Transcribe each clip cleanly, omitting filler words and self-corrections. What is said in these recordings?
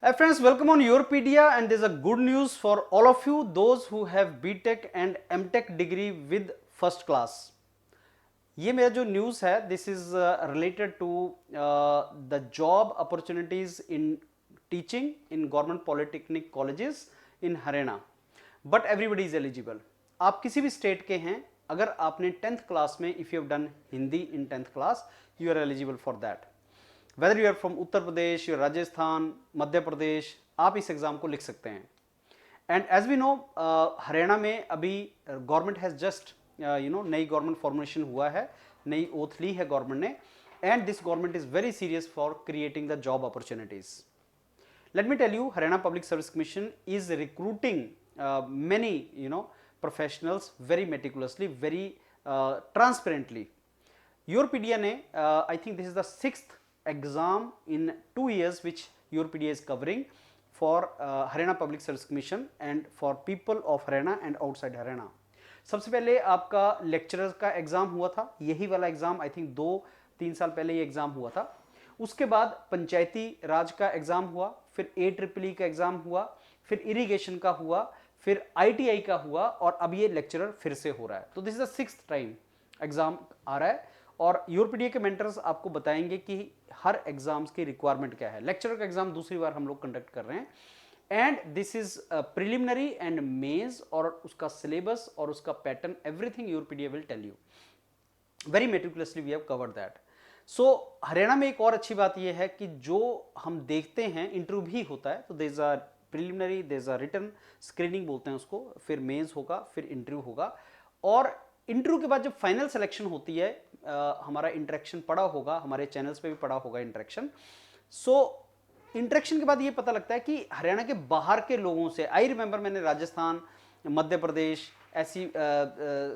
Hi friends, welcome on Yourpedia, and there's a good news for all of you, those who have BTech and MTech degree with first class. ये मेरा जो news है, this is related to the job opportunities in teaching in government polytechnic colleges in Haryana, but everybody is eligible. आप किसी भी state के हैं, अगर आपने 10th क्लास में if you have done Hindi in 10th class, you are eligible for that. Whether you are from Uttar Pradesh, you Rajasthan, Madhya Pradesh, आप इस एग्ज़ाम को लिख सकते हैं. And as we know, Haryana में अभी गवर्नमेंट हैज़ जस्ट नई गवर्नमेंट फॉर्मेशन हुआ है, नई ओथ ली है गवर्नमेंट ने, and this government is very serious for creating the job opportunities. Let me tell you, Haryana Public Service Commission is recruiting many professionals very meticulously, very transparently. Yourpedia ने I think this is the 6th exam in 2 years which Yourpedia is covering for Haryana Public Service Commission and for people of Haryana and outside Haryana. सबसे पहले आपका lecturer का exam हुआ था, यही वाला exam I think 2-3 साल पहले ये एग्जाम हुआ था. उसके बाद पंचायती राज का एग्जाम हुआ, फिर AEEE का एग्जाम हुआ, फिर इरिगेशन का हुआ, फिर ITI का हुआ, और अब ये लेक्चरर फिर से हो रहा है. तो this is the 6th time exam आ रहा है, और यूरोपीडिया के मेंटर्स आपको बताएंगे कि हर एग्जाम्स की रिक्वायरमेंट क्या है. लेक्चरर का एग्जाम दूसरी बार हम लोग कंडक्ट कर रहे हैं, and this is preliminary and mains, और उसका सिलेबस और उसका pattern everything Europedia will tell you. Very meticulously we have covered that. So Haryana में एक और अच्छी बात यह है कि जो हम देखते हैं, इंटरव्यू भी होता है, तो there is a preliminary, there is a written screening बोलते हैं उसको, फिर मेंस होगा, फिर इंटरव्यू होगा, और इंटरव्यू के बाद जब फाइनल सिलेक्शन होती है, हमारा इंटरेक्शन पड़ा होगा, हमारे चैनल्स पे भी पड़ा होगा इंटरेक्शन. सो इंटरेक्शन के बाद ये पता लगता है कि हरियाणा के बाहर के लोगों से, आई रिमेंबर मैंने राजस्थान, मध्य प्रदेश, ऐसी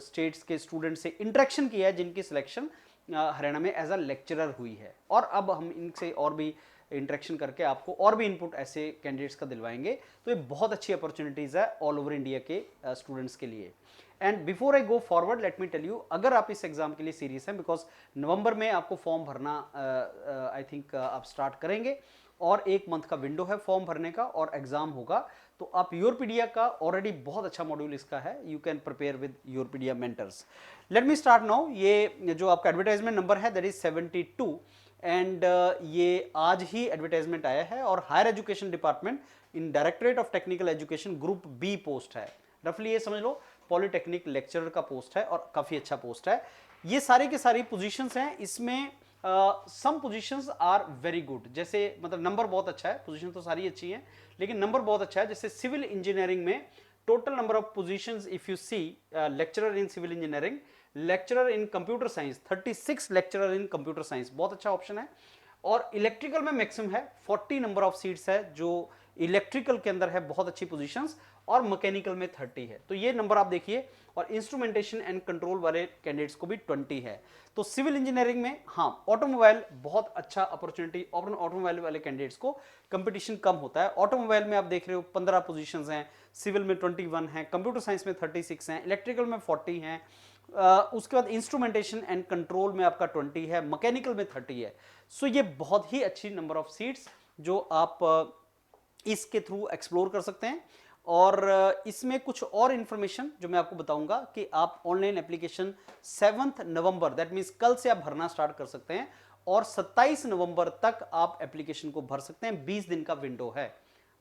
स्टेट्स के स्टूडेंट से इंटरेक्शन किया है जिनकी सिलेक्शन हरियाणा में एज अ लेक्चरर हुई है. और अब हम इनसे और भी इंटरेक्शन करके आपको और भी इनपुट ऐसे कैंडिडेट्स का दिलवाएंगे. तो ये बहुत अच्छी अपॉर्चुनिटीज़ है ऑल ओवर इंडिया के स्टूडेंट्स के लिए. And before I go forward, let me tell you, अगर आप इस एग्जाम के लिए सीरियस हैं, बिकॉज नवंबर में आपको फॉर्म भरना आई थिंक आप स्टार्ट करेंगे, और 1 मंथ का विंडो है फॉर्म भरने का, और एग्जाम होगा. तो आप योरपीडिया का ऑलरेडी बहुत अच्छा मॉड्यूल इसका है, you can prepare with Yourpedia mentors. Let me start now. ये जो आपका एडवर्टाइजमेंट नंबर है दैट इज 72, एंड ये आज ही एडवर्टाइजमेंट आया है, और higher education department in directorate of technical education group B post है. रफली ये समझ लो पॉलिटेक्निक लेक्चरर का पोस्ट है, और काफ़ी अच्छा पोस्ट है. ये सारी के सारी पोजीशंस हैं. इसमें सम पोजीशंस आर वेरी गुड, जैसे मतलब नंबर बहुत अच्छा है, पोजीशन तो सारी अच्छी हैं, लेकिन नंबर बहुत अच्छा है. जैसे सिविल इंजीनियरिंग में total number of positions if you see, lecturer in civil engineering, lecturer in computer science, 36 lecturer in computer science, बहुत अच्छा ऑप्शन है. और इलेक्ट्रिकल में मैक्सिमम है, 40 नंबर ऑफ सीट्स है जो इलेक्ट्रिकल के अंदर है, बहुत अच्छी पोजीशंस, और मैकेनिकल में 30 है. तो ये नंबर आप देखिए, और इंस्ट्रूमेंटेशन एंड कंट्रोल वाले कैंडिडेट्स को भी 20 है. तो सिविल इंजीनियरिंग में हाँ, ऑटोमोबाइल बहुत अच्छा अपॉर्चुनिटी, ऑटोमोबाइल वाले कैंडिडेट्स को कंपटीशन कम होता है. ऑटोमोबाइल में आप देख रहे हो 15 पोजीशंस हैं, सिविल में 21 हैं, कंप्यूटर साइंस में 36 हैं, इलेक्ट्रिकल में 40 हैं, उसके बाद इंस्ट्रूमेंटेशन एंड कंट्रोल में आपका 20 है, मैकेनिकल में 30 है. सो ये बहुत ही अच्छी नंबर ऑफ सीट्स जो आप इसके थ्रू एक्सप्लोर कर सकते हैं. और इसमें कुछ और इन्फॉर्मेशन जो मैं आपको बताऊंगा कि आप online application 7 November, that means कल से आप भरना स्टार्ट कर सकते हैं, और 27 नवंबर तक आप एप्लीकेशन को भर सकते हैं. 20 दिन का विंडो है,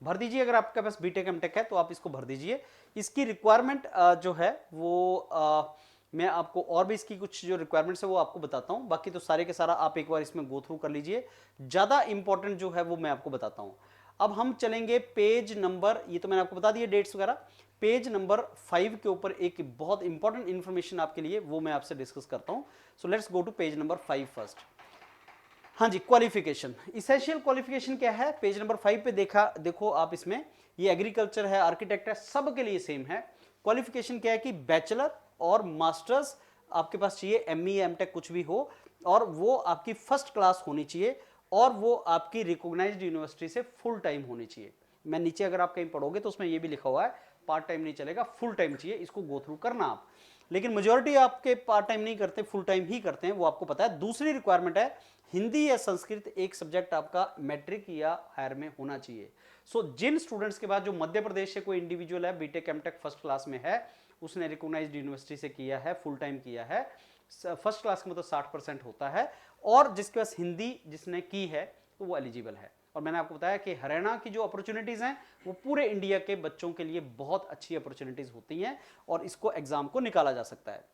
भर दीजिए. अगर आपके पास बीटेक एमटेक है तो आप इसको भर दीजिए. इसकी रिक्वायरमेंट जो है वो मैं आपको और भी इसकी कुछ जो रिक्वायरमेंट्स है वो आपको बताता हूँ. बाकी तो सारे के सारा आप एक बार इसमें गो थ्रू कर लीजिए. ज़्यादा इंपॉर्टेंट जो है वो मैं आपको बताता हूँ. अब हम चलेंगे पेज नंबर, ये तो मैंने आपको बता दिया डेट्स वगैरह. पेज नंबर 5 के ऊपर एक बहुत इंपॉर्टेंट इंफॉर्मेशन आपके लिए, वो मैं आपसे डिस्कस करता हूँ. So let's go to page number 5 first. हाँ जी, क्वालिफिकेशन, इसेंशियल क्वालिफिकेशन क्या है, पेज नंबर 5 पे देखो आप. इसमें ये एग्रीकल्चर है, आर्किटेक्ट है, सब के लिए सेम है. क्वालिफिकेशन क्या है कि बैचलर और मास्टर्स आपके पास चाहिए, ME MTech कुछ भी हो, और वो आपकी फर्स्ट क्लास होनी चाहिए, और वो आपकी रिकॉग्नाइज्ड यूनिवर्सिटी से फुल टाइम होनी चाहिए. मैं नीचे अगर आप कहीं पढ़ोगे तो उसमें ये भी लिखा हुआ है, पार्ट टाइम नहीं चलेगा, फुल टाइम चाहिए. इसको गो थ्रू करना आप. लेकिन मेजोरिटी आपके पार्ट टाइम नहीं करते, फुल टाइम ही करते हैं, वो आपको पता है. दूसरी रिक्वायरमेंट है हिंदी या संस्कृत एक सब्जेक्ट आपका मैट्रिक या हायर में होना चाहिए. सो जिन स्टूडेंट्स के बाद जो मध्य प्रदेश से कोई इंडिविजुअल है बीटेक एमटेक फर्स्ट क्लास में है, उसने रिकॉग्नाइज्ड यूनिवर्सिटी से किया है, फुल टाइम किया है, फर्स्ट क्लास का मतलब 60% होता है, और जिसके पास हिंदी जिसने की है तो वो एलिजिबल है। और मैंने आपको बताया कि हरियाणा की जो अपॉर्चुनिटीज हैं वो पूरे इंडिया के बच्चों के लिए बहुत अच्छी अपॉर्चुनिटीज होती हैं और इसको एग्जाम को निकाला जा सकता है।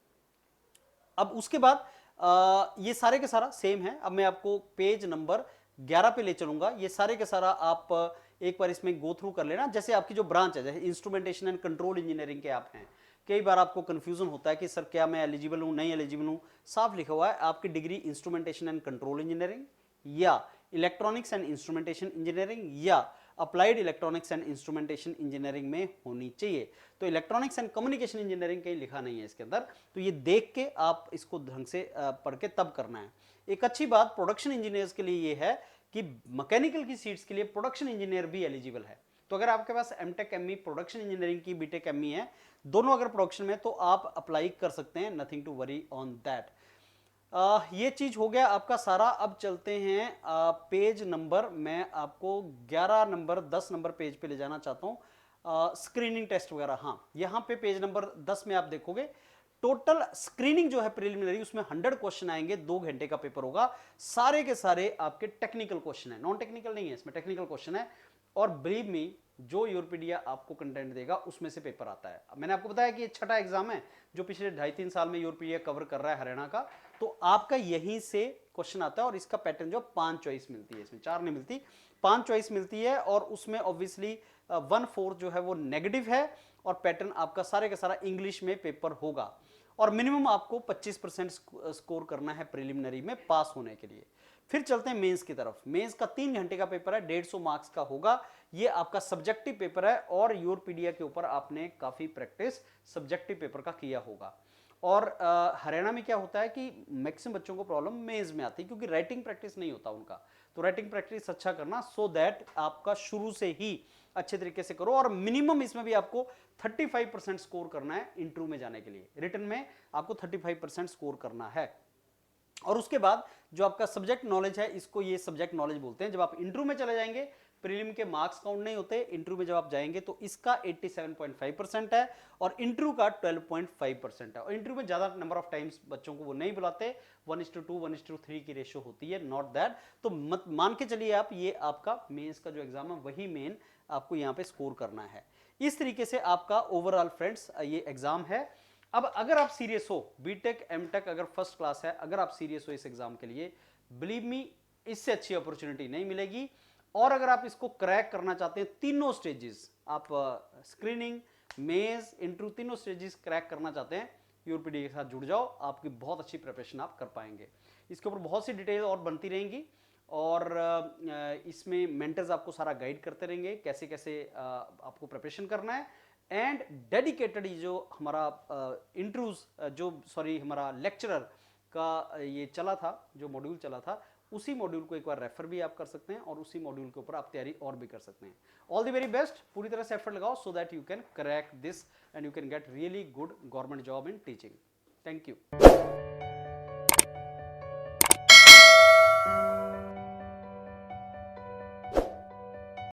अब उसके बाद ये सारे के सारा सेम है। अब मैं आपको पेज नंबर 11 पे ले चलूंगा। ये सारे के सारा आप एक बार इसमें गो थ्रू कर लेना। जैसे आपकी जो ब्रांच है, जैसे इंस्ट्रूमेंटेशन एंड कंट्रोल इंजीनियरिंग के आप हैं, कई बार आपको कंफ्यूजन होता है कि सर क्या मैं एलिजिबल हूं, नहीं एलिजिबल हूं। साफ लिखा हुआ है आपकी degree instrumentation and control engineering या इलेक्ट्रॉनिक्स एंड इंस्ट्रूमेंटेशन इंजीनियरिंग या applied electronics and instrumentation engineering में होनी चाहिए। तो इलेक्ट्रॉनिक्स एंड कम्युनिकेशन इंजीनियरिंग कहीं लिखा नहीं है इसके अंदर, तो ये देख के आप इसको ढंग से पढ़ के तब करना है। एक अच्छी बात प्रोडक्शन इंजीनियर्स के लिए ये है कि मैकेनिकल की सीट्स के लिए प्रोडक्शन इंजीनियर भी एलिजिबल है। तो अगर आपके पास एमटेक एमई प्रोडक्शन इंजीनियरिंग की बीटेक एमई है, दोनों अगर प्रोडक्शन में, तो आप अप्लाई कर सकते हैं, nothing to worry on that. ये चीज हो गया आपका सारा। अब चलते हैं पेज नंबर, मैं आपको 11 नंबर 10 नंबर पेज पे ले जाना चाहता हूं। स्क्रीनिंग टेस्ट वगैरह, हाँ यहाँ पे पेज नंबर 10 में आप देखोगे टोटल स्क्रीनिंग जो है प्रिलिमिनरी, उसमें 100 क्वेश्चन आएंगे, 2 घंटे का पेपर होगा। सारे के सारे आपके टेक्निकल क्वेश्चन है, नॉन टेक्निकल नहीं है, इसमें टेक्निकल क्वेश्चन है। और बिलीव मी, जो यूरोपीडिया आपको कंटेंट देगा उसमें से पेपर आता है। मैंने आपको बताया कि ये छठा एग्जाम है जो पिछले 2.5-3 साल में यूरोपीडिया कवर कर रहा है हरियाणा का, तो आपका यहीं से क्वेश्चन आता है। और इसका पैटर्न जो 5 चॉइस मिलती है, इसमें 4 नहीं मिलती, 5 चॉइस मिलती है। और उसमें ऑब्वियसली 1/4 जो है वो नेगेटिव है, और पैटर्न आपका सारे का सारा इंग्लिश में पेपर होगा। और मिनिमम आपको 25% स्कोर करना है प्रिलिमिनरी में पास होने के लिए। फिर चलते हैं मेंस की तरफ। मेंस का 3 घंटे का पेपर है, 150 मार्क्स का होगा। ये आपका सब्जेक्टिव पेपर है, और यूरोपीडिया के ऊपर आपने काफी प्रैक्टिस सब्जेक्टिव पेपर का किया होगा। और हरियाणा में क्या होता है कि मैक्सिमम बच्चों को प्रॉब्लम मेंस में आती है, क्योंकि राइटिंग प्रैक्टिस नहीं होता उनका। तो राइटिंग प्रैक्टिस अच्छा करना, सो दैट आपका शुरू से ही अच्छे तरीके से करो। और मिनिमम इसमें भी आपको 35% स्कोर करना है इंटरव्यू में जाने के लिए। रिटन में आपको 35% स्कोर करना है। और उसके बाद जो आपका सब्जेक्ट नॉलेज है, इसको ये सब्जेक्ट नॉलेज बोलते हैं। जब आप इंटरव्यू में चले जाएंगे, प्रीलिम के मार्क्स काउंट नहीं होते, इंटरव्यू में जब आप जाएंगे तो इसका 87.5% है और इंटरव्यू का 12.5% है। और इंटरव्यू में ज्यादा नंबर ऑफ टाइम्स बच्चों को वो नहीं बुलाते, 1:2 1:3 की रेशियो होती है, नॉट दैट। तो मत मान के चलिए आप, ये आपका मेंस का जो एग्जाम है वही मेन आपको यहाँ पे स्कोर करना है। इस तरीके से आपका ओवरऑल फ्रेंड्स ये एग्जाम है। अब अगर आप सीरियस हो, बीटेक एमटेक अगर फर्स्ट क्लास है, अगर आप सीरियस हो इस एग्जाम के लिए, बिलीव मी इससे अच्छी अपॉर्चुनिटी नहीं मिलेगी। और अगर आप इसको क्रैक करना चाहते हैं, तीनों स्टेजेस आप स्क्रीनिंग, मेंस, इंटरव्यू, तीनों स्टेजेस क्रैक करना चाहते हैं, यूरोपीडी के साथ जुड़ जाओ, आपकी बहुत अच्छी प्रिपरेशन आप कर पाएंगे। इसके ऊपर बहुत सी डिटेल और बनती रहेंगी, और इसमें मेंटर्स आपको सारा गाइड करते रहेंगे कैसे कैसे आपको प्रिपरेशन करना है। एंड डेडिकेटेड जो हमारा इंटरव्यूज जो हमारा लेक्चरर का ये चला था, जो मॉड्यूल चला था, उसी मॉड्यूल को एक बार रेफर भी आप कर सकते हैं, और उसी मॉड्यूल के ऊपर आप तैयारी और भी कर सकते हैं। ऑल द वेरी बेस्ट, पूरी तरह से एफर्ट लगाओ, so that you can crack this and you can get really good government job in teaching. Thank you.